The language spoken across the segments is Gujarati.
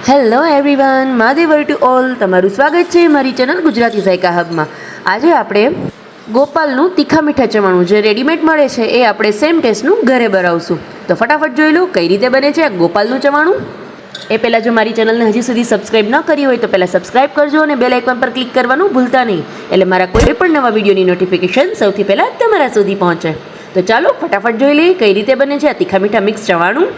હેલો એવરીવન, મહાદેવર ટુ ઓલ. તમારું સ્વાગત છે મારી ચેનલ ગુજરાતી ઝાયકા હબમાં. આજે આપણે ગોપાલનું તીખા મીઠા ચવાણું જે રેડીમેડ મળે છે એ આપણે સેમ ટેસ્ટનું ઘરે બનાવશું. તો ફટાફટ જોઈ લો કઈ રીતે બને છે આ ગોપાલનું ચવાણું. એ પહેલાં જો મારી ચેનલને હજી સુધી સબસ્ક્રાઇબ ન કરી હોય તો પહેલાં સબસ્ક્રાઇબ કરજો અને બેલ આઇકન પર ક્લિક કરવાનું ભૂલતા નહીં, એટલે મારા કોઈ પણ નવા વિડીયોની નોટિફિકેશન સૌથી પહેલાં તમારા સુધી પહોંચે. તો ચાલો ફટાફટ જોઈ લઈએ કઈ રીતે બને છે આ તીખા મીઠા મિક્સ ચવાણું.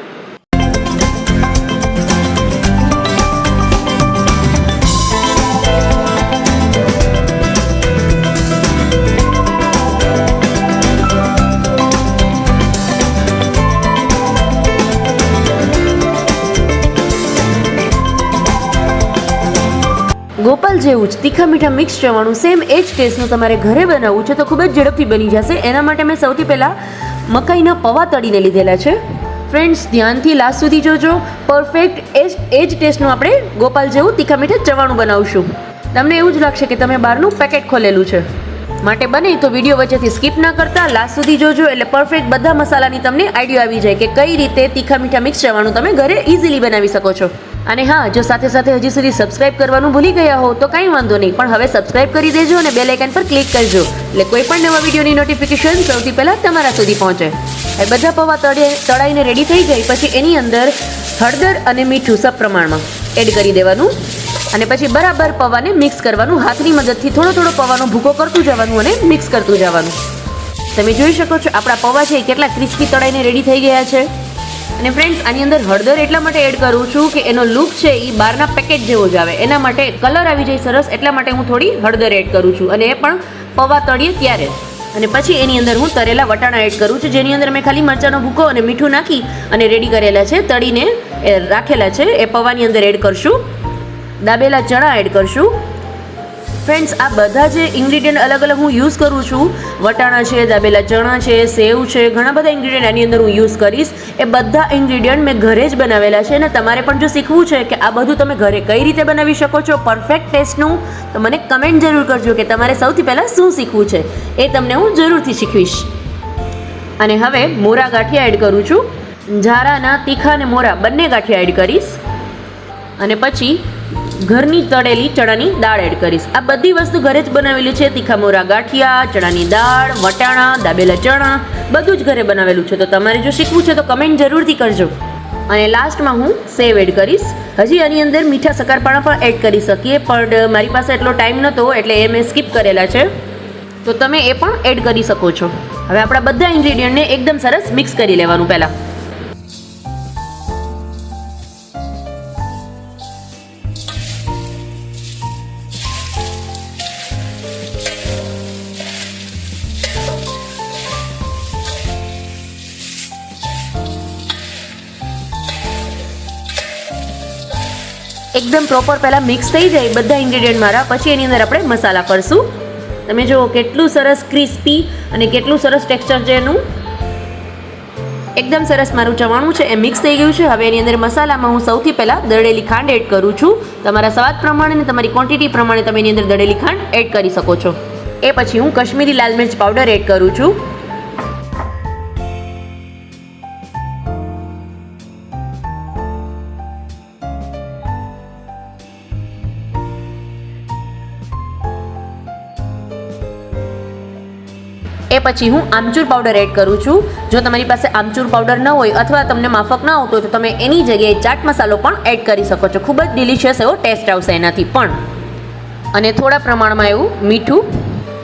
ગોપાલ જેવું જ તીખા મીઠા મિક્સ ચવાણું સેમ એ જ ટેસ્ટનું તમારે ઘરે બનાવવું છે તો ખૂબ જ ઝડપથી બની જશે. એના માટે મેં સૌથી પહેલાં મકાઈના પૌવા તળીને લીધેલા છે. ફ્રેન્ડ્સ, ધ્યાનથી લાસ્ટ સુધી જોજો. પરફેક્ટ એ જ ટેસ્ટનું આપણે ગોપાલ જેવું તીખા મીઠા ચવાણું બનાવશું. તમને એવું જ લાગશે કે તમે બહારનું પેકેટ ખોલેલું છે, માટે બને તો વિડીયો વચ્ચેથી સ્કીપ ના કરતા લાસ્ટ સુધી જોજો, એટલે પરફેક્ટ બધા મસાલાની તમને આઈડિયા આવી જાય કે કઈ રીતે તીખા મીઠા મિક્સ ચવાણું તમે ઘરે ઇઝીલી બનાવી શકો છો. અને હા, જો સાથે સાથે હજી સુધી સબસ્ક્રાઇબ કરવાનું ભૂલી ગયા હો તો કાંઈ વાંધો નહીં, પણ હવે સબસ્ક્રાઇબ કરી દેજો અને બેલ આઇકન પર ક્લિક કરજો, એટલે કોઈ પણ નવા વિડીયોની નોટિફિકેશન સૌથી પહેલાં તમારા સુધી પહોંચે. એ બધા પૌવા તળાઈને રેડી થઈ જાય પછી એની અંદર હળદર અને મીઠું સપ્રમાણમાં એડ કરી દેવાનું અને પછી બરાબર પૌવાને મિક્સ કરવાનું. હાથની મદદથી થોડો થોડો પૌવાનો ભૂકો કરતું જવાનું અને મિક્સ કરતું જવાનું. તમે જોઈ શકો છો આપણા પૌવા છે એ કેટલા ક્રિસ્પી તળાઈને રેડી થઈ ગયા છે. અને ફ્રેન્ડ્સ, આની અંદર હળદર એટલા માટે એડ કરું છું કે એનો લુક છે એ બહારના પેકેટ જેવો જ આવે, એના માટે કલર આવી જાય સરસ, એટલા માટે હું થોડી હળદર એડ કરું છું, અને એ પણ પૌવા તળીએ ત્યારે. અને પછી એની અંદર હું તરેલા વટાણા એડ કરું છું, જેની અંદર મેં ખાલી મરચાંનો ભૂકો અને મીઠું નાખી અને રેડી કરેલા છે, તળીને રાખેલા છે, એ પૌવાની અંદર એડ કરશું. દાબેલા ચણા એડ કરશું. ફ્રેન્ડ્સ, આ બધા જે ઇન્ગ્રીડિયન્ટ અલગ અલગ હું યુઝ કરું છું, વટાણા છે, દાબેલા ચણા છે, સેવ છે, ઘણા બધા ઇન્ગ્રીડિયન્ટ આની અંદર હું યુઝ કરીશ. એ બધા ઇન્ગ્રીડિયન્ટ મેં ઘરે જ બનાવેલા છે અને તમારે પણ જો શીખવું છે કે આ બધું તમે ઘરે કઈ રીતે બનાવી શકો છો પરફેક્ટ ટેસ્ટનું, તો મને કમેન્ટ જરૂર કરજો કે તમારે સૌથી પહેલાં શું શીખવું છે, એ તમને હું જરૂરથી શીખવીશ. અને હવે મોરા ગાંઠિયા એડ કરું છું. ઝારાના તીખા અને મોરા બંને ગાંઠિયા એડ કરીશ. અને પછી ઘરની તળેલી ચણાની દાળ એડ કરીશ. આ બધી વસ્તુ ઘરે જ બનાવેલી છે. તીખા મોરા ગાંઠિયા, ચણાની દાળ, વટાણા, દાબેલા ચણા બધું જ ઘરે બનાવેલું છે. તો તમારે જો શીખવું છે તો કમેન્ટ જરૂરથી કરજો. અને લાસ્ટમાં હું સેવ એડ કરીશ. હજી આની અંદર મીઠા શક્કરપારા પણ એડ કરી શકીએ, પણ મારી પાસે એટલો ટાઈમ નહોતો એટલે એ મેં સ્કીપ કરેલા છે, તો તમે એ પણ એડ કરી શકો છો. હવે આપણા બધા ઇન્ગ્રીડિયન્ટને એકદમ સરસ મિક્સ કરી લેવાનું. પહેલાં એકદમ પ્રોપર પહેલાં મિક્સ થઈ જાય બધા ઇન્ગ્રીડિયન્ટ મારા, પછી એની અંદર આપણે મસાલા કરશું. તમે જુઓ કેટલું સરસ ક્રિસ્પી અને કેટલું સરસ ટેક્સચર છે એનું. એકદમ સરસ મારું ચવાણું છે એ મિક્સ થઈ ગયું છે. હવે એની અંદર મસાલામાં હું સૌથી પહેલાં દળેલી ખાંડ એડ કરું છું. તમારા સ્વાદ પ્રમાણે અને તમારી ક્વોન્ટિટી પ્રમાણે તમે એની અંદર દળેલી ખાંડ એડ કરી શકો છો. એ પછી હું કશ્મીરી લાલ મિર્ચ પાવડર એડ કરું છું. એ પછી હું આમચૂર પાવડર એડ કરું છું. જો તમારી પાસે આમચૂર પાવડર ન હોય અથવા તમને માફક ના આવતો હોય તો તમે એની જગ્યાએ ચાટ મસાલો પણ એડ કરી શકો છો. ખૂબ જ ડિલિશિયસ એવો ટેસ્ટ આવશે એનાથી પણ. અને થોડા પ્રમાણમાં એવું મીઠું,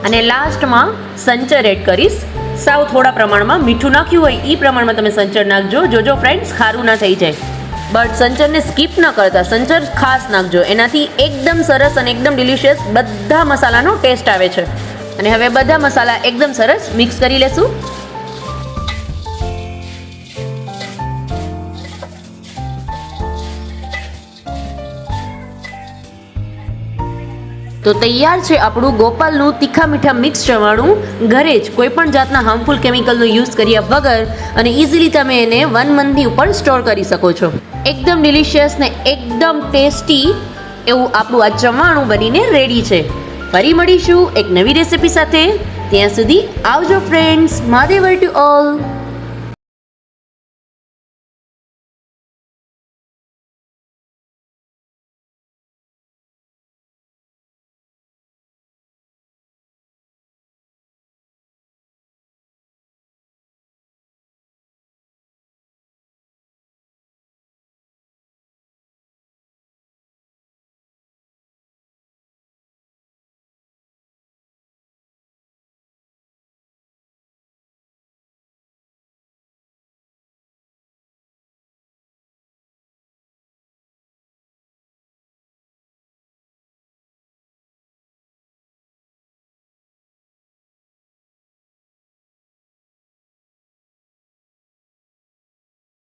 અને લાસ્ટમાં સંચર એડ કરીશ. સાવ થોડા પ્રમાણમાં મીઠું નાખ્યું હોય એ પ્રમાણમાં તમે સંચર નાખજો. જોજો ફ્રેન્ડ્સ, ખારું ના થઈ જાય. બટ સંચરને સ્કીપ ન કરતા, સંચર ખાસ નાખજો, એનાથી એકદમ સરસ અને એકદમ ડિલિશિયસ બધા મસાલાનો ટેસ્ટ આવે છે. અને હવે બધા મસાલા એકદમ સરસ મિક્સ કરી લેશું. તો તૈયાર છે આપણું ગોપાલનું તીખા મીઠા મિક્સ ચવાણું. ઘરે જ કોઈ પણ જાતના હાર્મફુલ કેમિકલનો યુઝ કર્યા વગર અને ઇઝીલી તમે એને 1 મંથની ઉપર સ્ટોર કરી શકો છો. એકદમ ડિલિશિયસ ને એકદમ ટેસ્ટી એવું આપણું આ ચવાણું બનીને રેડી છે. ફરી મળીશું એક નવી રેસિપી સાથે. ત્યાં સુધી આવજો ફ્રેન્ડ્સ. મહાદેવર to all.